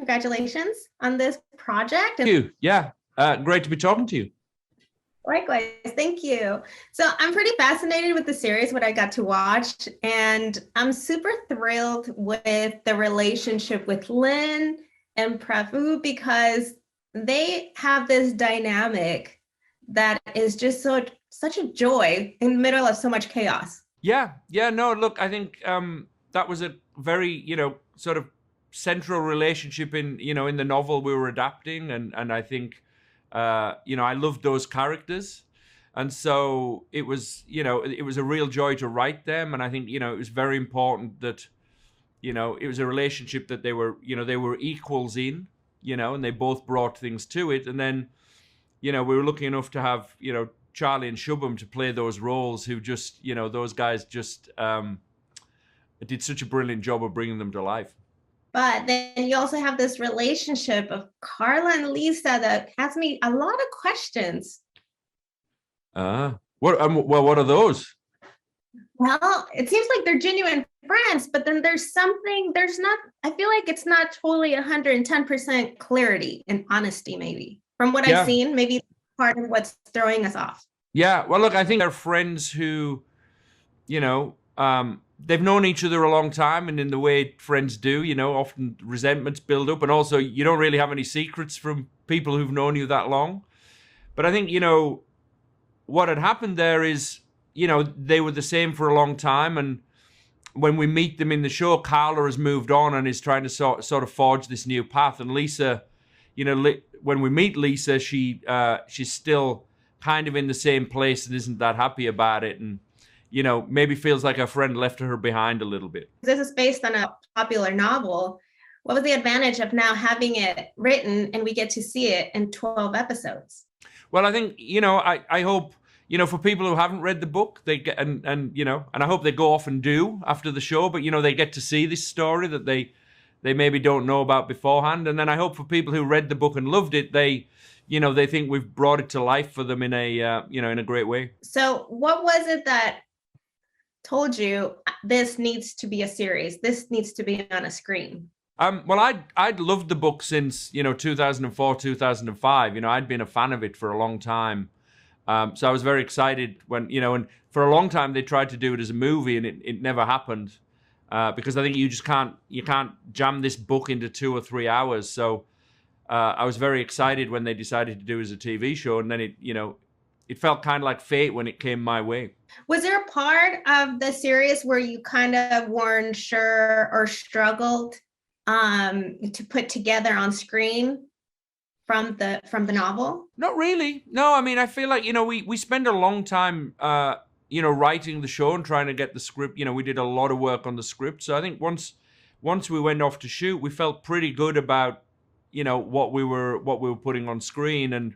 congratulations on this project. Thank you. Yeah, great to be talking to you. Likewise, thank you. So I'm pretty fascinated with the series, what I got to watch, and I'm super thrilled with the relationship with Lin and Pravu because they have this dynamic that is just such a joy in the middle of so much chaos. Yeah, no, look, I think that was a very, sort of central relationship in the novel we were adapting, and I think I loved those characters, and so it was a real joy to write them, and I think it was very important that it was a relationship that they were equals in, and they both brought things to it, and then we were lucky enough to have Charlie and Shubham to play those roles, who just those guys just did such a brilliant job of bringing them to life. But then you also have this relationship of Karla and Lisa that has me a lot of questions. What are those? Well, it seems like they're genuine friends, but then I feel like it's not totally 110% clarity and honesty, maybe. From what I've seen, maybe part of what's throwing us off. Yeah, well, look, I think they're friends who, they've known each other a long time, and in the way friends do, often resentments build up, and also you don't really have any secrets from people who've known you that long. But I think, what had happened there is, they were the same for a long time, and when we meet them in the show, Karla has moved on and is trying to sort of forge this new path, and Lisa, when we meet Lisa, she's still kind of in the same place and isn't that happy about it, and maybe feels like her friend left her behind a little bit. This is based on a popular novel. What was the advantage of now having it written and we get to see it in 12 episodes? Well, I think, I hope, for people who haven't read the book, they get, and I hope they go off and do after the show, but, they get to see this story that they maybe don't know about beforehand. And then I hope for people who read the book and loved it, they think we've brought it to life for them in a great way. So what was it that told you this needs to be a series, this needs to be on a screen? Well, I'd loved the book since 2004, 2005. I'd been a fan of it for a long time, so I was very excited when and for a long time they tried to do it as a movie, and it never happened because I think you can't jam this book into 2 or 3 hours. So I was very excited when they decided to do it as a TV show, and then it felt kind of like fate when it came my way. Was there a part of the series where you kind of weren't sure or struggled to put together on screen from the novel? Not really. No, I mean, I feel like, we spend a long time, writing the show and trying to get the script. We did a lot of work on the script. So I think once we went off to shoot, we felt pretty good about, what we were putting on screen. And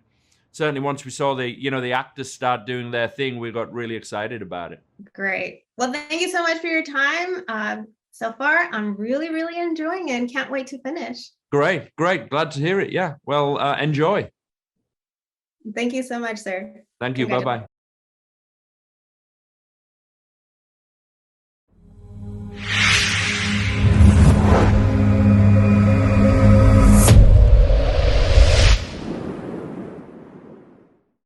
certainly once we saw the actors start doing their thing, we got really excited about it. Great. Well, thank you so much for your time. So far, I'm really, really enjoying it and can't wait to finish. Great. Glad to hear it. Yeah. Well, enjoy. Thank you so much, sir. Thank you. Bye-bye.